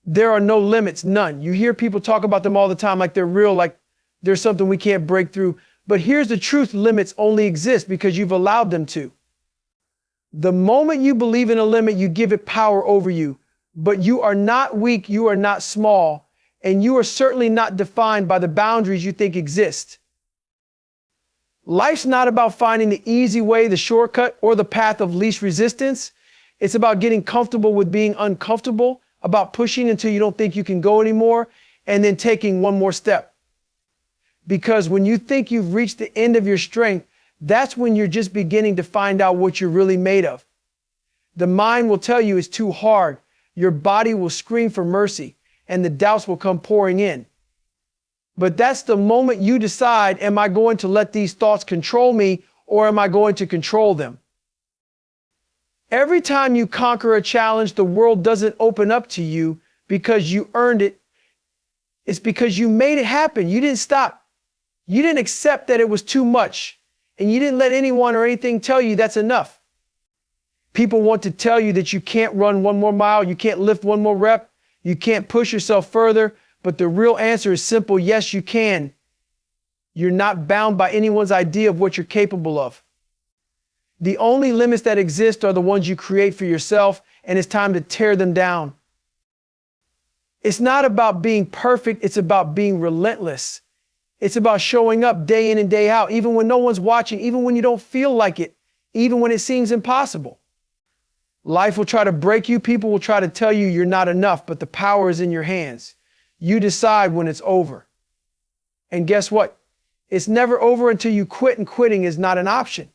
There are no limits, none. You hear people talk about them all the time like they're real, like there's something we can't break through. But here's the truth, limits only exist because you've allowed them to. The moment you believe in a limit, you give it power over you. But you are not weak, you are not small, and you are certainly not defined by the boundaries you think exist. Life's not about finding the easy way, the shortcut, or the path of least resistance. It's about getting comfortable with being uncomfortable, about pushing until you don't think you can go anymore, and then taking one more step. Because when you think you've reached the end of your strength, that's when you're just beginning to find out what you're really made of. The mind will tell you it's too hard. Your body will scream for mercy, and the doubts will come pouring in. But that's the moment you decide, am I going to let these thoughts control me, or am I going to control them? Every time you conquer a challenge, the world doesn't open up to you because you earned it. It's because you made it happen. You didn't stop. You didn't accept that it was too much, and you didn't let anyone or anything tell you that's enough. People want to tell you that you can't run one more mile, you can't lift one more rep, you can't push yourself further, but the real answer is simple: yes, you can. You're not bound by anyone's idea of what you're capable of. The only limits that exist are the ones you create for yourself, and it's time to tear them down. It's not about being perfect, it's about being relentless. It's about showing up day in and day out, even when no one's watching, even when you don't feel like it, even when it seems impossible. Life will try to break you, people will try to tell you you're not enough, but the power is in your hands. You decide when it's over. And guess what? It's never over until you quit, and quitting is not an option.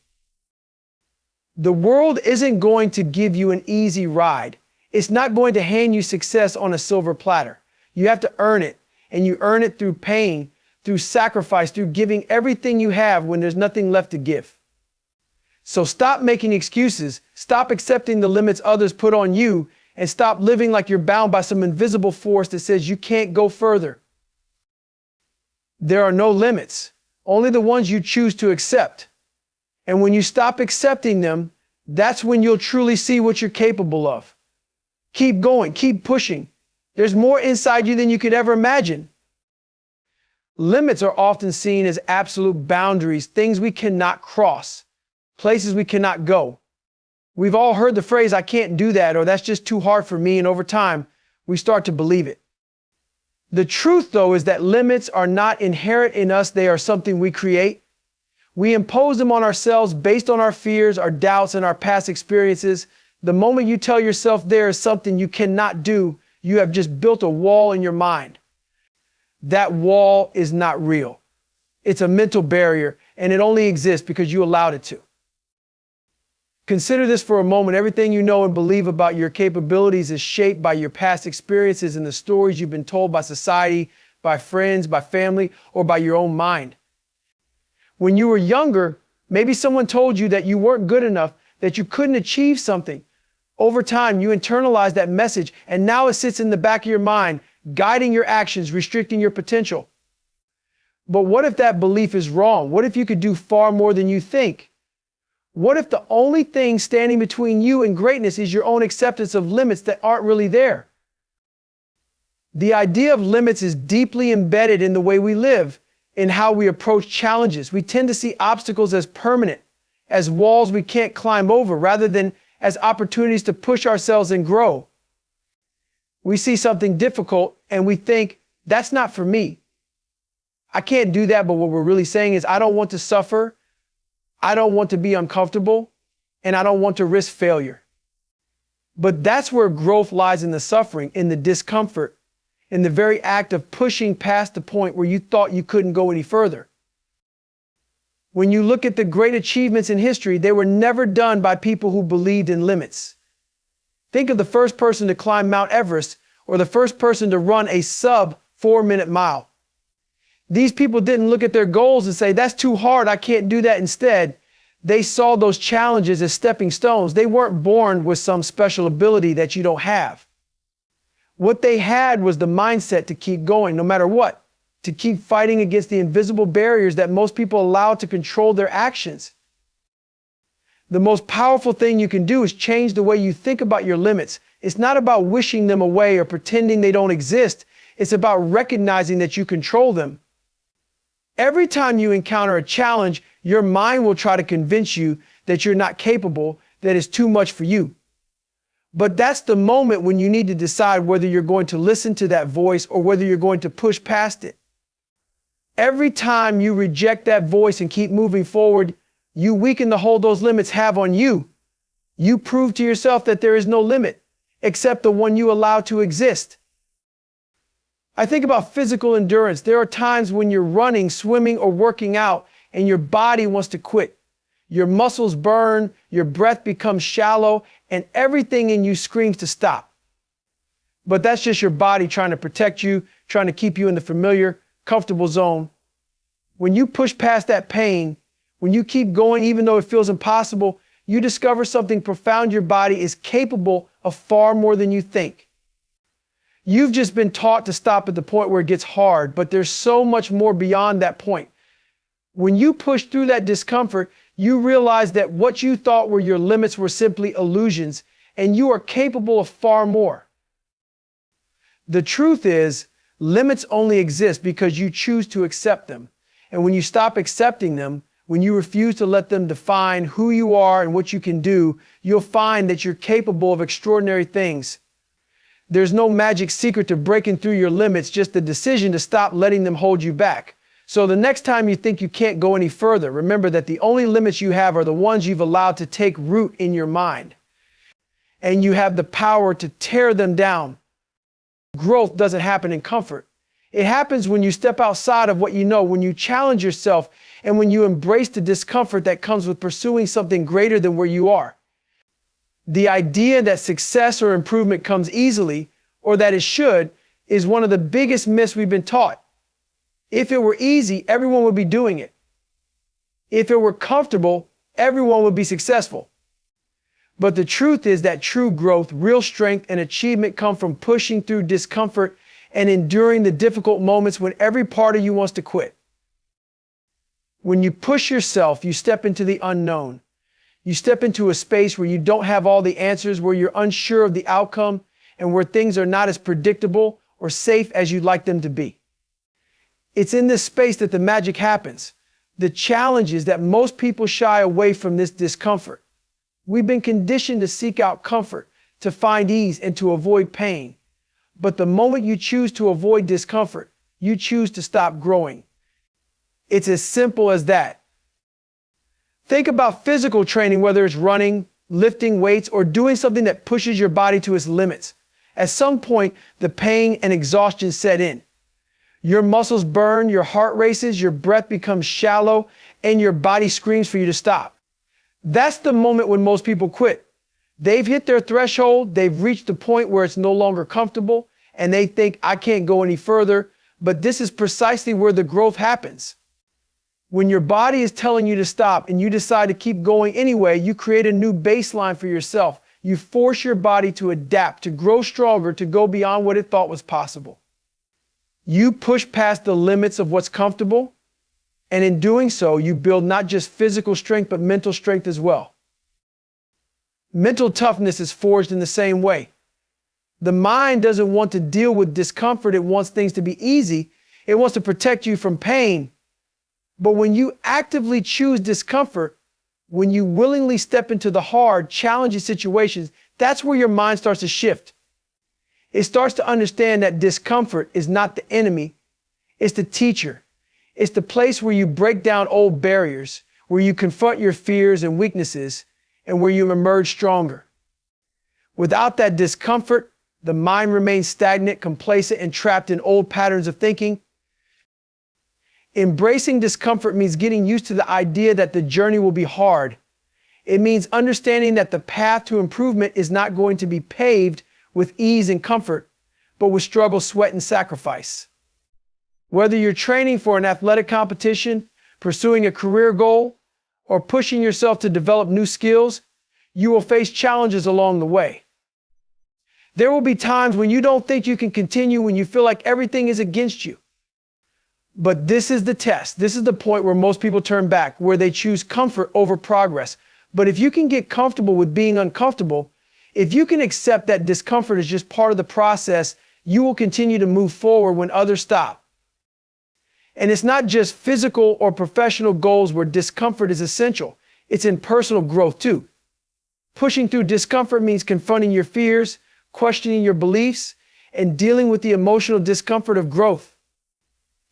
The world isn't going to give you an easy ride. It's not going to hand you success on a silver platter. You have to earn it, and you earn it through pain, through sacrifice, through giving everything you have when there's nothing left to give. So stop making excuses, stop accepting the limits others put on you, and stop living like you're bound by some invisible force that says you can't go further. There are no limits, only the ones you choose to accept. And when you stop accepting them, that's when you'll truly see what you're capable of. Keep going, keep pushing. There's more inside you than you could ever imagine. Limits are often seen as absolute boundaries, things we cannot cross, places we cannot go. We've all heard the phrase, I can't do that, or that's just too hard for me, and over time, we start to believe it. The truth, though, is that limits are not inherent in us, they are something we create. We impose them on ourselves based on our fears, our doubts, and our past experiences. The moment you tell yourself there is something you cannot do, you have just built a wall in your mind. That wall is not real. It's a mental barrier, and it only exists because you allowed it to. Consider this for a moment. Everything you know and believe about your capabilities is shaped by your past experiences and the stories you've been told by society, by friends, by family, or by your own mind. When you were younger, maybe someone told you that you weren't good enough, that you couldn't achieve something. Over time, you internalized that message, and now it sits in the back of your mind, guiding your actions, restricting your potential. But what if that belief is wrong? What if you could do far more than you think? What if the only thing standing between you and greatness is your own acceptance of limits that aren't really there? The idea of limits is deeply embedded in the way we live, in how we approach challenges. We tend to see obstacles as permanent, as walls we can't climb over, rather than as opportunities to push ourselves and grow. We see something difficult and we think, that's not for me. I can't do that, but what we're really saying is, I don't want to suffer, I don't want to be uncomfortable, and I don't want to risk failure. But that's where growth lies, in the suffering, in the discomfort, in the very act of pushing past the point where you thought you couldn't go any further. When you look at the great achievements in history, they were never done by people who believed in limits. Think of the first person to climb Mount Everest, or the first person to run a sub 4-minute mile. These people didn't look at their goals and say, that's too hard, I can't do that. Instead, they saw those challenges as stepping stones. They weren't born with some special ability that you don't have. What they had was the mindset to keep going no matter what, to keep fighting against the invisible barriers that most people allow to control their actions. The most powerful thing you can do is change the way you think about your limits. It's not about wishing them away or pretending they don't exist. It's about recognizing that you control them. Every time you encounter a challenge, your mind will try to convince you that you're not capable, that it's too much for you. But that's the moment when you need to decide whether you're going to listen to that voice or whether you're going to push past it. Every time you reject that voice and keep moving forward, you weaken the hold those limits have on you. You prove to yourself that there is no limit except the one you allow to exist. I think about physical endurance. There are times when you're running, swimming, or working out and your body wants to quit. Your muscles burn, your breath becomes shallow, and everything in you screams to stop. But that's just your body trying to protect you, trying to keep you in the familiar, comfortable zone. When you push past that pain, when you keep going even though it feels impossible, you discover something profound. Your body is capable of far more than you think. You've just been taught to stop at the point where it gets hard, but there's so much more beyond that point. When you push through that discomfort, you realize that what you thought were your limits were simply illusions, and you are capable of far more. The truth is, limits only exist because you choose to accept them. And when you stop accepting them, when you refuse to let them define who you are and what you can do, you'll find that you're capable of extraordinary things. There's no magic secret to breaking through your limits, just the decision to stop letting them hold you back. So the next time you think you can't go any further, remember that the only limits you have are the ones you've allowed to take root in your mind. And you have the power to tear them down. Growth doesn't happen in comfort. It happens when you step outside of what you know, when you challenge yourself, and when you embrace the discomfort that comes with pursuing something greater than where you are. The idea that success or improvement comes easily, or that it should, is one of the biggest myths we've been taught. If it were easy, everyone would be doing it. If it were comfortable, everyone would be successful. But the truth is that true growth, real strength, and achievement come from pushing through discomfort and enduring the difficult moments when every part of you wants to quit. When you push yourself, you step into the unknown. You step into a space where you don't have all the answers, where you're unsure of the outcome, and where things are not as predictable or safe as you'd like them to be. It's in this space that the magic happens. The challenge is that most people shy away from this discomfort. We've been conditioned to seek out comfort, to find ease, and to avoid pain. But the moment you choose to avoid discomfort, you choose to stop growing. It's as simple as that. Think about physical training, whether it's running, lifting weights, or doing something that pushes your body to its limits. At some point, the pain and exhaustion set in. Your muscles burn, your heart races, your breath becomes shallow, and your body screams for you to stop. That's the moment when most people quit. They've hit their threshold, they've reached the point where it's no longer comfortable, and they think, I can't go any further. But this is precisely where the growth happens. When your body is telling you to stop and you decide to keep going anyway, you create a new baseline for yourself. You force your body to adapt, to grow stronger, to go beyond what it thought was possible. You push past the limits of what's comfortable, and in doing so, you build not just physical strength, but mental strength as well. Mental toughness is forged in the same way. The mind doesn't want to deal with discomfort. It wants things to be easy. It wants to protect you from pain. But when you actively choose discomfort, when you willingly step into the hard, challenging situations, that's where your mind starts to shift. It starts to understand that discomfort is not the enemy, it's the teacher. It's the place where you break down old barriers, where you confront your fears and weaknesses, and where you emerge stronger. Without that discomfort, the mind remains stagnant, complacent, and trapped in old patterns of thinking. Embracing discomfort means getting used to the idea that the journey will be hard. It means understanding that the path to improvement is not going to be paved with ease and comfort, but with struggle, sweat, and sacrifice. Whether you're training for an athletic competition, pursuing a career goal, or pushing yourself to develop new skills, you will face challenges along the way. There will be times when you don't think you can continue, when you feel like everything is against you. But this is the test. This is the point where most people turn back, where they choose comfort over progress. But if you can get comfortable with being uncomfortable, If you can accept that discomfort is just part of the process, you will continue to move forward when others stop. And it's not just physical or professional goals where discomfort is essential. It's in personal growth too. Pushing through discomfort means confronting your fears, questioning your beliefs, and dealing with the emotional discomfort of growth.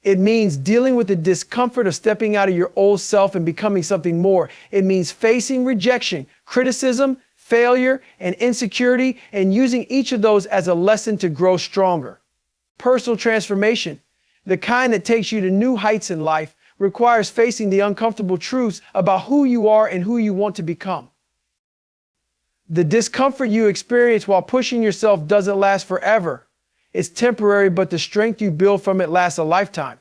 It means dealing with the discomfort of stepping out of your old self and becoming something more. It means facing rejection, criticism, failure, and insecurity, and using each of those as a lesson to grow stronger. Personal transformation, the kind that takes you to new heights in life, requires facing the uncomfortable truths about who you are and who you want to become. The discomfort you experience while pushing yourself doesn't last forever. It's temporary, but the strength you build from it lasts a lifetime.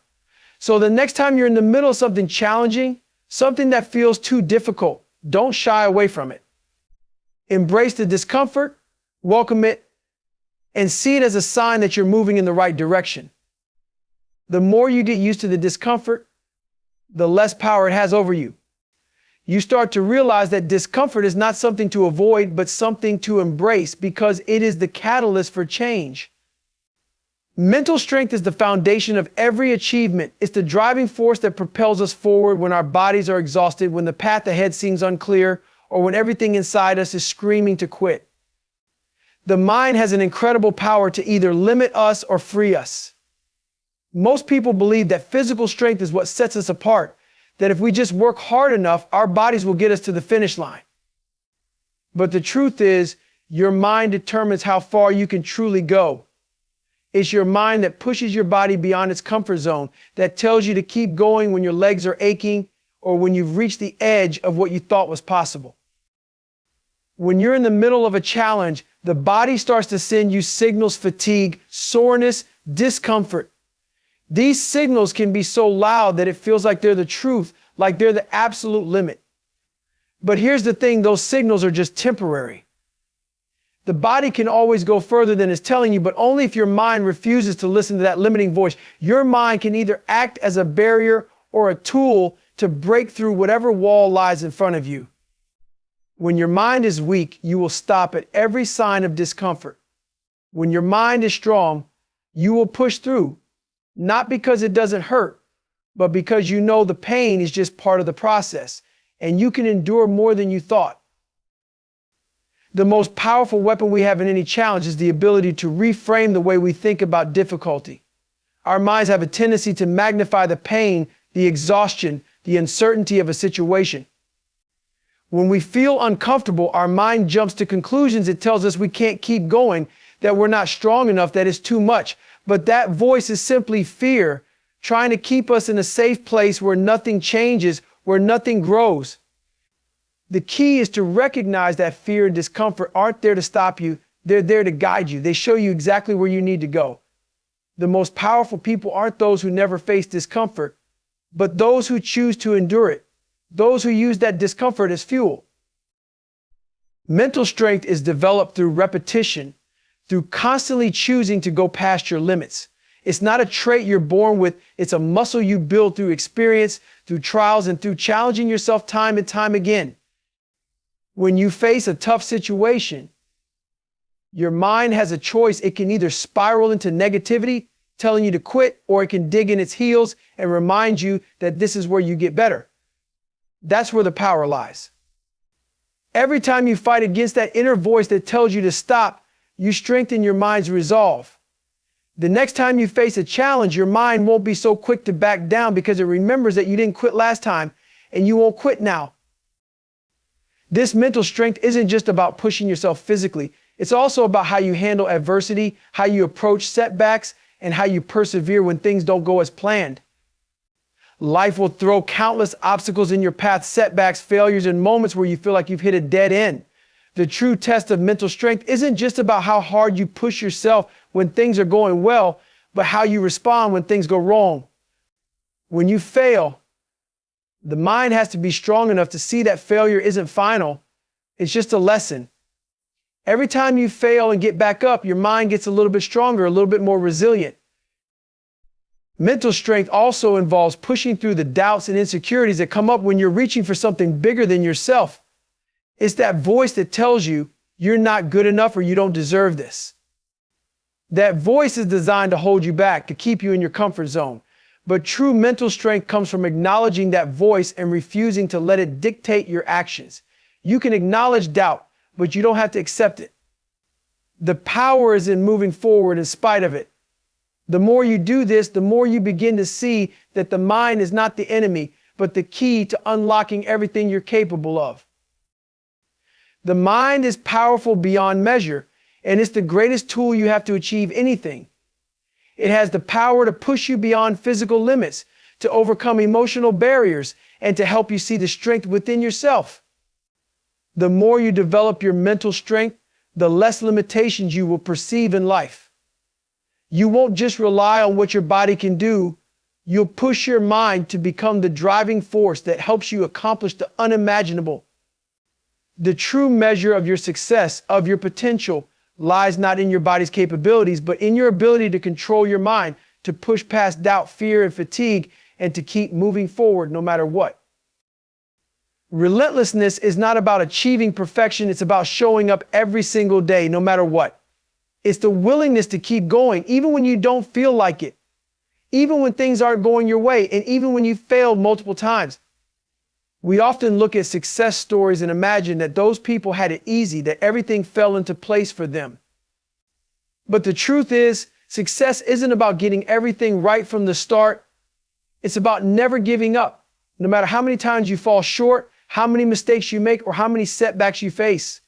So the next time you're in the middle of something challenging, something that feels too difficult, don't shy away from it. Embrace the discomfort, welcome it, and see it as a sign that you're moving in the right direction. The more you get used to the discomfort, the less power it has over you. You start to realize that discomfort is not something to avoid, but something to embrace because it is the catalyst for change. Mental strength is the foundation of every achievement. It's the driving force that propels us forward when our bodies are exhausted, when the path ahead seems unclear, or when everything inside us is screaming to quit. The mind has an incredible power to either limit us or free us. Most people believe that physical strength is what sets us apart, that if we just work hard enough, our bodies will get us to the finish line. But the truth is, your mind determines how far you can truly go. It's your mind that pushes your body beyond its comfort zone, that tells you to keep going when your legs are aching or when you've reached the edge of what you thought was possible. When you're in the middle of a challenge, the body starts to send you signals: fatigue, soreness, discomfort. These signals can be so loud that it feels like they're the truth, like they're the absolute limit. But here's the thing, those signals are just temporary. The body can always go further than it's telling you, but only if your mind refuses to listen to that limiting voice. Your mind can either act as a barrier or a tool to break through whatever wall lies in front of you. When your mind is weak, you will stop at every sign of discomfort. When your mind is strong, you will push through. Not because it doesn't hurt, but because you know the pain is just part of the process, and you can endure more than you thought. The most powerful weapon we have in any challenge is the ability to reframe the way we think about difficulty. Our minds have a tendency to magnify the pain, the exhaustion, the uncertainty of a situation. When we feel uncomfortable, our mind jumps to conclusions. It tells us we can't keep going, that we're not strong enough, that it's too much. But that voice is simply fear, trying to keep us in a safe place where nothing changes, where nothing grows. The key is to recognize that fear and discomfort aren't there to stop you. They're there to guide you. They show you exactly where you need to go. The most powerful people aren't those who never face discomfort, but those who choose to endure it, those who use that discomfort as fuel. Mental strength is developed through repetition, through constantly choosing to go past your limits. It's not a trait you're born with, it's a muscle you build through experience, through trials, and through challenging yourself time and time again. When you face a tough situation, your mind has a choice. It can either spiral into negativity, telling you to quit, or it can dig in its heels and remind you that this is where you get better. That's where the power lies. Every time you fight against that inner voice that tells you to stop, you strengthen your mind's resolve. The next time you face a challenge, your mind won't be so quick to back down because it remembers that you didn't quit last time and you won't quit now. This mental strength isn't just about pushing yourself physically. It's also about how you handle adversity, how you approach setbacks, and how you persevere when things don't go as planned. Life will throw countless obstacles in your path, setbacks, failures, and moments where you feel like you've hit a dead end. The true test of mental strength isn't just about how hard you push yourself when things are going well, but how you respond when things go wrong. When you fail, the mind has to be strong enough to see that failure isn't final. It's just a lesson. Every time you fail and get back up, your mind gets a little bit stronger, a little bit more resilient. Mental strength also involves pushing through the doubts and insecurities that come up when you're reaching for something bigger than yourself. It's that voice that tells you You're not good enough or you don't deserve this. That voice is designed to hold you back, to keep you in your comfort zone. But true mental strength comes from acknowledging that voice and refusing to let it dictate your actions. You can acknowledge doubt, but you don't have to accept it. The power is in moving forward in spite of it. The more you do this, the more you begin to see that the mind is not the enemy, but the key to unlocking everything you're capable of. The mind is powerful beyond measure, and it's the greatest tool you have to achieve anything. It has the power to push you beyond physical limits, to overcome emotional barriers, and to help you see the strength within yourself. The more you develop your mental strength, the less limitations you will perceive in life. You won't just rely on what your body can do. You'll push your mind to become the driving force that helps you accomplish the unimaginable. The true measure of your success, of your potential, lies not in your body's capabilities, but in your ability to control your mind, to push past doubt, fear, and fatigue, and to keep moving forward no matter what. Relentlessness is not about achieving perfection. It's about showing up every single day, no matter what. It's the willingness to keep going, even when you don't feel like it, even when things aren't going your way, and even when you failed multiple times. We often look at success stories and imagine that those people had it easy, that everything fell into place for them. But the truth is, success isn't about getting everything right from the start. It's about never giving up, no matter how many times you fall short, how many mistakes you make, or how many setbacks you face.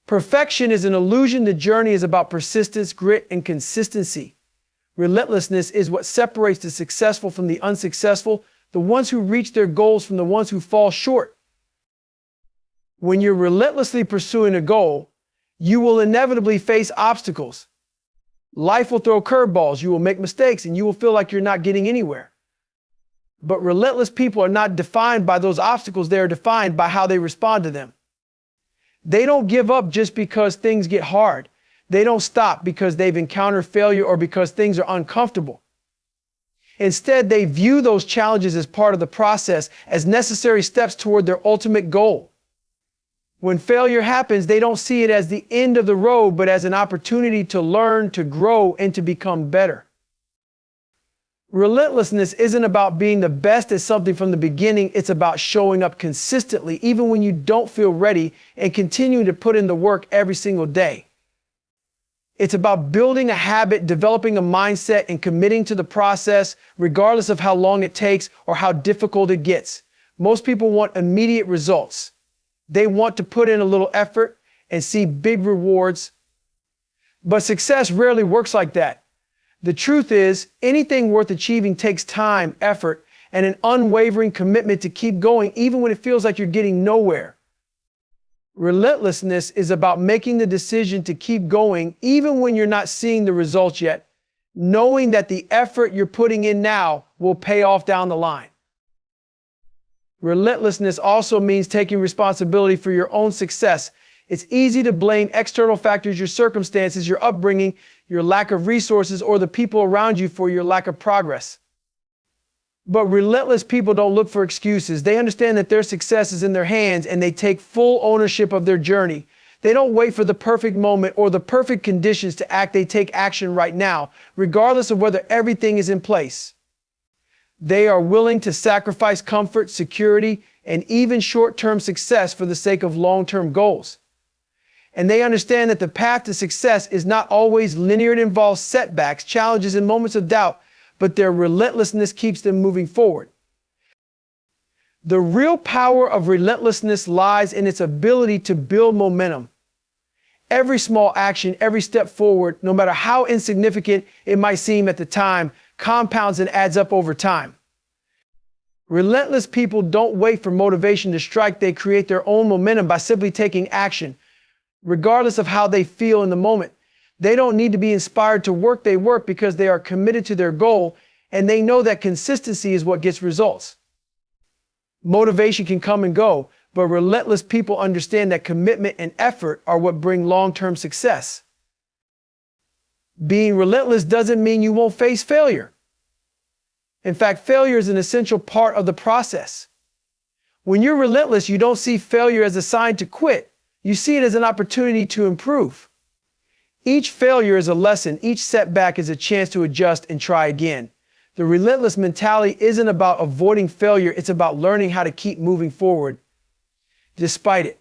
Perfection is an illusion. The journey is about persistence, grit, and consistency. Relentlessness is what separates the successful from the unsuccessful, the ones who reach their goals from the ones who fall short. When you're relentlessly pursuing a goal, you will inevitably face obstacles. Life will throw curveballs, you will make mistakes, and you will feel like you're not getting anywhere. But relentless people are not defined by those obstacles. They are defined by how they respond to them. They don't give up just because things get hard. They don't stop because they've encountered failure or because things are uncomfortable. Instead, they view those challenges as part of the process, as necessary steps toward their ultimate goal. When failure happens, they don't see it as the end of the road, but as an opportunity to learn, to grow, and to become better. Relentlessness isn't about being the best at something from the beginning. It's about showing up consistently, even when you don't feel ready, and continuing to put in the work every single day. It's about building a habit, developing a mindset, and committing to the process, regardless of how long it takes or how difficult it gets. Most people want immediate results. They want to put in a little effort and see big rewards. But success rarely works like that. The truth is, anything worth achieving takes time, effort, and an unwavering commitment to keep going, even when it feels like you're getting nowhere. Relentlessness is about making the decision to keep going, even when you're not seeing the results yet, knowing that the effort you're putting in now will pay off down the line. Relentlessness also means taking responsibility for your own success. It's easy to blame external factors, your circumstances, your upbringing, your lack of resources, or the people around you for your lack of progress. But relentless people don't look for excuses. They understand that their success is in their hands, and they take full ownership of their journey. They don't wait for the perfect moment or the perfect conditions to act. They take action right now, regardless of whether everything is in place. They are willing to sacrifice comfort, security, and even short-term success for the sake of long-term goals. And they understand that the path to success is not always linear. It involves setbacks, challenges, and moments of doubt, but their relentlessness keeps them moving forward. The real power of relentlessness lies in its ability to build momentum. Every small action, every step forward, no matter how insignificant it might seem at the time, compounds and adds up over time. Relentless people don't wait for motivation to strike. They create their own momentum by simply taking action, regardless of how they feel in the moment. They don't need to be inspired to work. They work because they are committed to their goal, and they know that consistency is what gets results. Motivation can come and go, but relentless people understand that commitment and effort are what bring long-term success. Being relentless doesn't mean you won't face failure. In fact, failure is an essential part of the process. When you're relentless, you don't see failure as a sign to quit. You see it as an opportunity to improve. Each failure is a lesson. Each setback is a chance to adjust and try again. The relentless mentality isn't about avoiding failure. It's about learning how to keep moving forward despite it.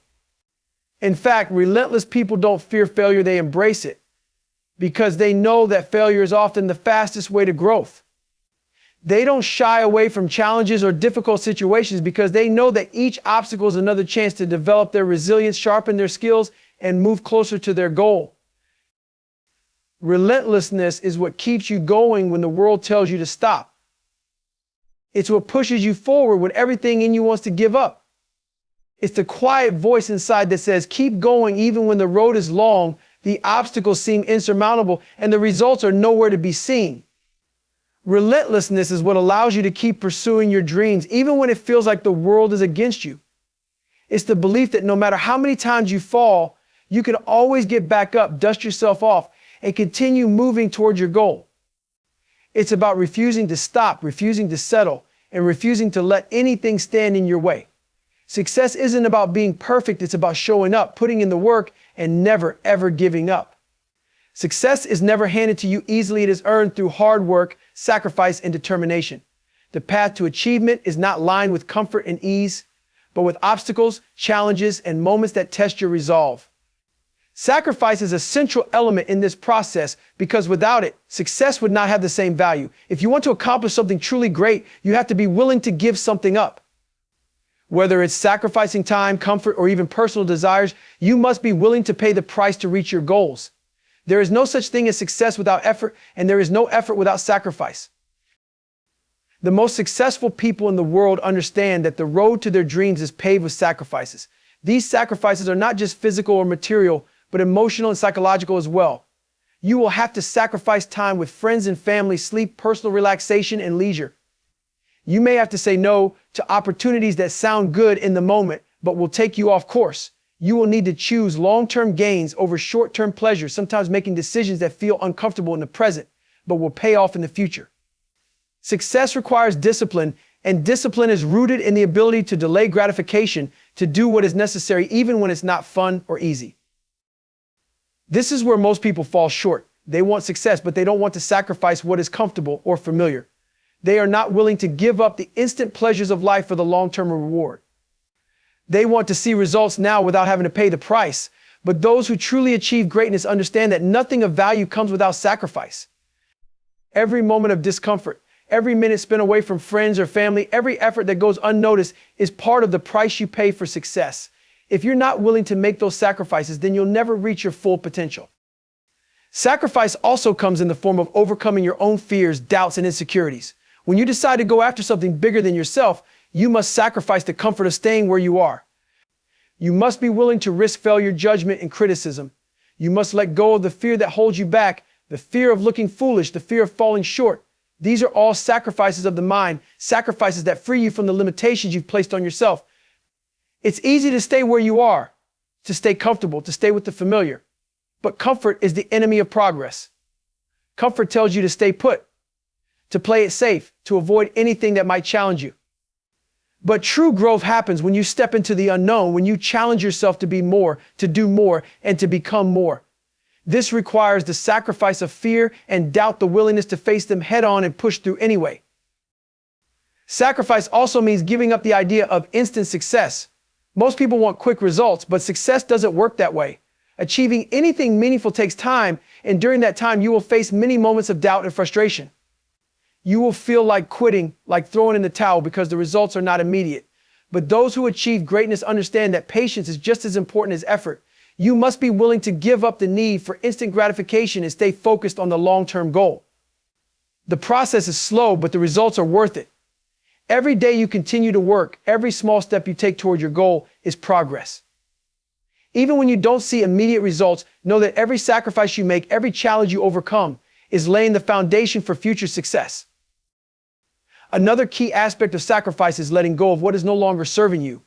In fact, relentless people don't fear failure. They embrace it because they know that failure is often the fastest way to growth. They don't shy away from challenges or difficult situations because they know that each obstacle is another chance to develop their resilience, sharpen their skills, and move closer to their goal. Relentlessness is what keeps you going when the world tells you to stop. It's what pushes you forward when everything in you wants to give up. It's the quiet voice inside that says, keep going even when the road is long, the obstacles seem insurmountable, and the results are nowhere to be seen. Relentlessness is what allows you to keep pursuing your dreams, even when it feels like the world is against you. It's the belief that no matter how many times you fall, you can always get back up, dust yourself off, and continue moving toward your goal. It's about refusing to stop, refusing to settle, and refusing to let anything stand in your way. Success isn't about being perfect. It's about showing up, putting in the work, and never, ever giving up. Success is never handed to you easily. It is earned through hard work, sacrifice, and determination. The path to achievement is not lined with comfort and ease, but with obstacles, challenges, and moments that test your resolve. Sacrifice is a central element in this process because without it, success would not have the same value. If you want to accomplish something truly great, you have to be willing to give something up. Whether it's sacrificing time, comfort, or even personal desires, you must be willing to pay the price to reach your goals. There is no such thing as success without effort, and there is no effort without sacrifice. The most successful people in the world understand that the road to their dreams is paved with sacrifices. These sacrifices are not just physical or material, but emotional and psychological as well. You will have to sacrifice time with friends and family, sleep, personal relaxation, and leisure. You may have to say no to opportunities that sound good in the moment, but will take you off course. You will need to choose long-term gains over short-term pleasures, sometimes making decisions that feel uncomfortable in the present, but will pay off in the future. Success requires discipline, and discipline is rooted in the ability to delay gratification, to do what is necessary even when it's not fun or easy. This is where most people fall short. They want success, but they don't want to sacrifice what is comfortable or familiar. They are not willing to give up the instant pleasures of life for the long-term reward. They want to see results now without having to pay the price. But those who truly achieve greatness understand that nothing of value comes without sacrifice. Every moment of discomfort, every minute spent away from friends or family, every effort that goes unnoticed is part of the price you pay for success. If you're not willing to make those sacrifices, then you'll never reach your full potential. Sacrifice also comes in the form of overcoming your own fears, doubts, and insecurities. When you decide to go after something bigger than yourself, you must sacrifice the comfort of staying where you are. You must be willing to risk failure, judgment, and criticism. You must let go of the fear that holds you back, the fear of looking foolish, the fear of falling short. These are all sacrifices of the mind, sacrifices that free you from the limitations you've placed on yourself. It's easy to stay where you are, to stay comfortable, to stay with the familiar. But comfort is the enemy of progress. Comfort tells you to stay put, to play it safe, to avoid anything that might challenge you. But true growth happens when you step into the unknown, when you challenge yourself to be more, to do more, and to become more. This requires the sacrifice of fear and doubt, the willingness to face them head on and push through anyway. Sacrifice also means giving up the idea of instant success. Most people want quick results, but success doesn't work that way. Achieving anything meaningful takes time, and during that time, you will face many moments of doubt and frustration. You will feel like quitting, like throwing in the towel because the results are not immediate. But those who achieve greatness understand that patience is just as important as effort. You must be willing to give up the need for instant gratification and stay focused on the long-term goal. The process is slow, but the results are worth it. Every day you continue to work, every small step you take toward your goal is progress. Even when you don't see immediate results, know that every sacrifice you make, every challenge you overcome, is laying the foundation for future success. Another key aspect of sacrifice is letting go of what is no longer serving you.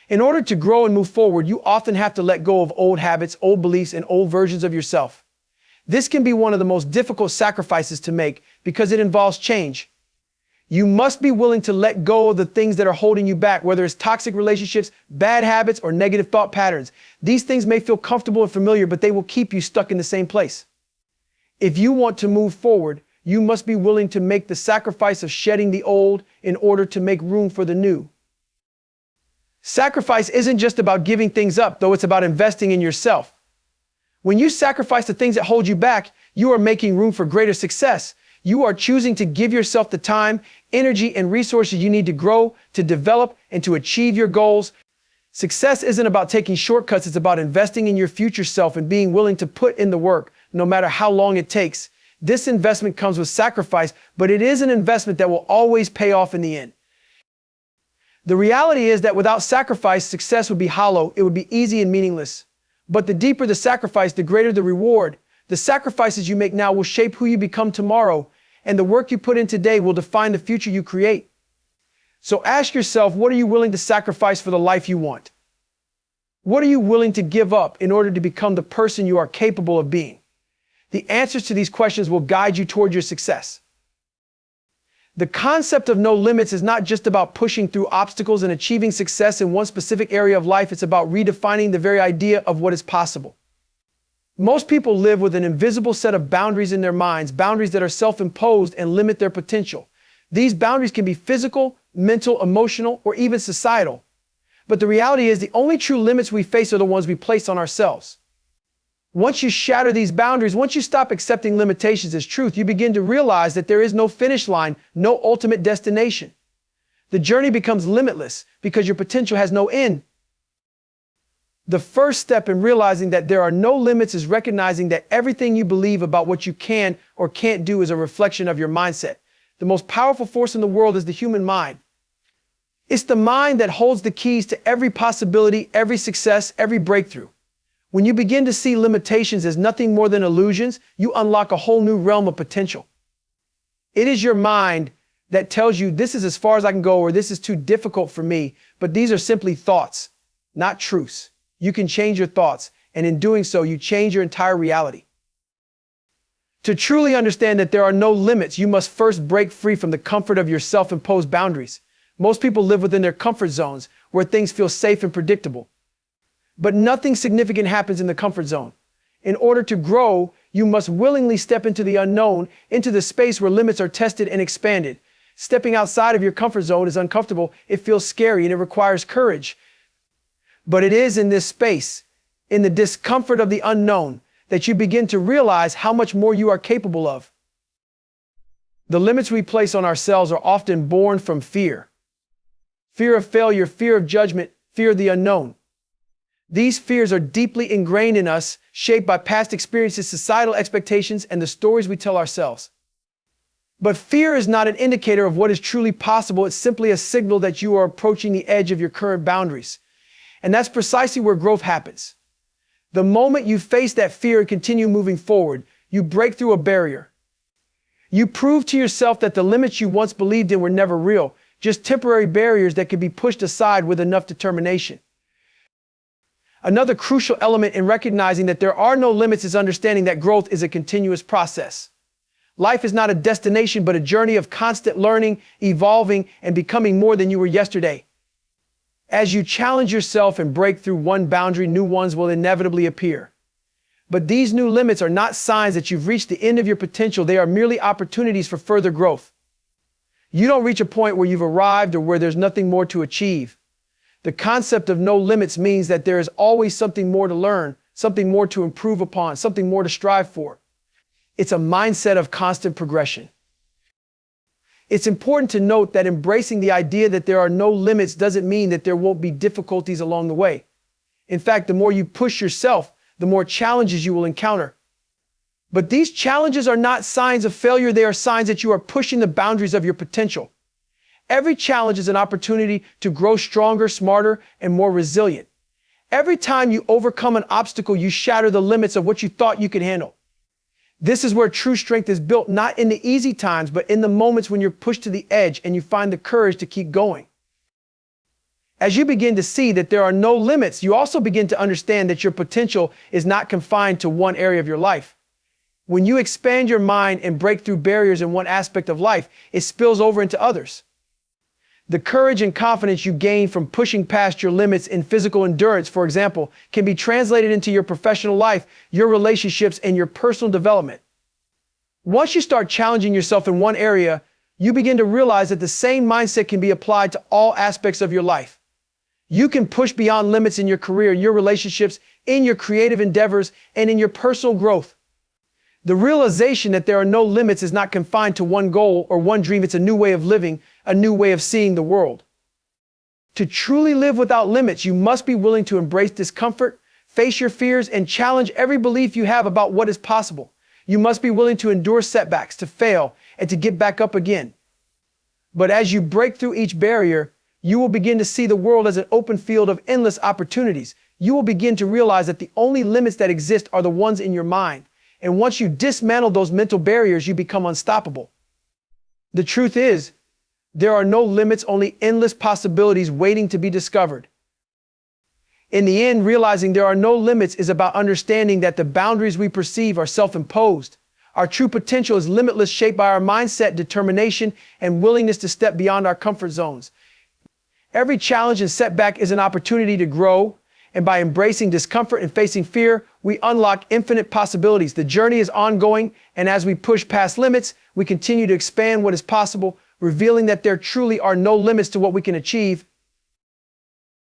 In order to grow and move forward, you often have to let go of old habits, old beliefs, and old versions of yourself. This can be one of the most difficult sacrifices to make because it involves change. You must be willing to let go of the things that are holding you back, whether it's toxic relationships, bad habits, or negative thought patterns. These things may feel comfortable and familiar, but they will keep you stuck in the same place. If you want to move forward, you must be willing to make the sacrifice of shedding the old in order to make room for the new. Sacrifice isn't just about giving things up, though it's about investing in yourself. When you sacrifice the things that hold you back, you are making room for greater success. You are choosing to give yourself the time, energy, and resources you need to grow, to develop, and to achieve your goals. Success isn't about taking shortcuts. It's about investing in your future self and being willing to put in the work, no matter how long it takes. This investment comes with sacrifice, but it is an investment that will always pay off in the end. The reality is that without sacrifice, success would be hollow. It would be easy and meaningless. But the deeper the sacrifice, the greater the reward. The sacrifices you make now will shape who you become tomorrow, and the work you put in today will define the future you create. So ask yourself, what are you willing to sacrifice for the life you want? What are you willing to give up in order to become the person you are capable of being? The answers to these questions will guide you toward your success. The concept of no limits is not just about pushing through obstacles and achieving success in one specific area of life. It's about redefining the very idea of what is possible. Most people live with an invisible set of boundaries in their minds, boundaries that are self-imposed and limit their potential. These boundaries can be physical, mental, emotional, or even societal. But the reality is the only true limits we face are the ones we place on ourselves. Once you shatter these boundaries, once you stop accepting limitations as truth, you begin to realize that there is no finish line, no ultimate destination. The journey becomes limitless because your potential has no end. The first step in realizing that there are no limits is recognizing that everything you believe about what you can or can't do is a reflection of your mindset. The most powerful force in the world is the human mind. It's the mind that holds the keys to every possibility, every success, every breakthrough. When you begin to see limitations as nothing more than illusions, you unlock a whole new realm of potential. It is your mind that tells you this is as far as I can go or this is too difficult for me, but these are simply thoughts, not truths. You can change your thoughts, and in doing so, you change your entire reality. To truly understand that there are no limits, you must first break free from the comfort of your self-imposed boundaries. Most people live within their comfort zones, where things feel safe and predictable. But nothing significant happens in the comfort zone. In order to grow, you must willingly step into the unknown, into the space where limits are tested and expanded. Stepping outside of your comfort zone is uncomfortable, it feels scary, and it requires courage. But it is in this space, in the discomfort of the unknown, that you begin to realize how much more you are capable of. The limits we place on ourselves are often born from fear. Fear of failure, fear of judgment, fear of the unknown. These fears are deeply ingrained in us, shaped by past experiences, societal expectations, and the stories we tell ourselves. But fear is not an indicator of what is truly possible. It's simply a signal that you are approaching the edge of your current boundaries. And that's precisely where growth happens. The moment you face that fear and continue moving forward, you break through a barrier. You prove to yourself that the limits you once believed in were never real, just temporary barriers that could be pushed aside with enough determination. Another crucial element in recognizing that there are no limits is understanding that growth is a continuous process. Life is not a destination, but a journey of constant learning, evolving, and becoming more than you were yesterday. As you challenge yourself and break through one boundary, new ones will inevitably appear. But these new limits are not signs that you've reached the end of your potential. They are merely opportunities for further growth. You don't reach a point where you've arrived or where there's nothing more to achieve. The concept of no limits means that there is always something more to learn, something more to improve upon, something more to strive for. It's a mindset of constant progression. It's important to note that embracing the idea that there are no limits doesn't mean that there won't be difficulties along the way. In fact, the more you push yourself, the more challenges you will encounter. But these challenges are not signs of failure. They are signs that you are pushing the boundaries of your potential. Every challenge is an opportunity to grow stronger, smarter, and more resilient. Every time you overcome an obstacle, you shatter the limits of what you thought you could handle. This is where true strength is built, not in the easy times, but in the moments when you're pushed to the edge and you find the courage to keep going. As you begin to see that there are no limits, you also begin to understand that your potential is not confined to one area of your life. When you expand your mind and break through barriers in one aspect of life, it spills over into others. The courage and confidence you gain from pushing past your limits in physical endurance, for example, can be translated into your professional life, your relationships, and your personal development. Once you start challenging yourself in one area, you begin to realize that the same mindset can be applied to all aspects of your life. You can push beyond limits in your career, your relationships, in your creative endeavors, and in your personal growth. The realization that there are no limits is not confined to one goal or one dream. It's a new way of living, a new way of seeing the world. To truly live without limits, you must be willing to embrace discomfort, face your fears, and challenge every belief you have about what is possible. You must be willing to endure setbacks, to fail, and to get back up again. But as you break through each barrier, you will begin to see the world as an open field of endless opportunities. You will begin to realize that the only limits that exist are the ones in your mind. And once you dismantle those mental barriers, you become unstoppable. The truth is, there are no limits, only endless possibilities waiting to be discovered. In the end, realizing there are no limits is about understanding that the boundaries we perceive are self-imposed. Our true potential is limitless, shaped by our mindset, determination, and willingness to step beyond our comfort zones. Every challenge and setback is an opportunity to grow, and by embracing discomfort and facing fear, we unlock infinite possibilities. The journey is ongoing, and as we push past limits, we continue to expand what is possible, revealing that there truly are no limits to what we can achieve.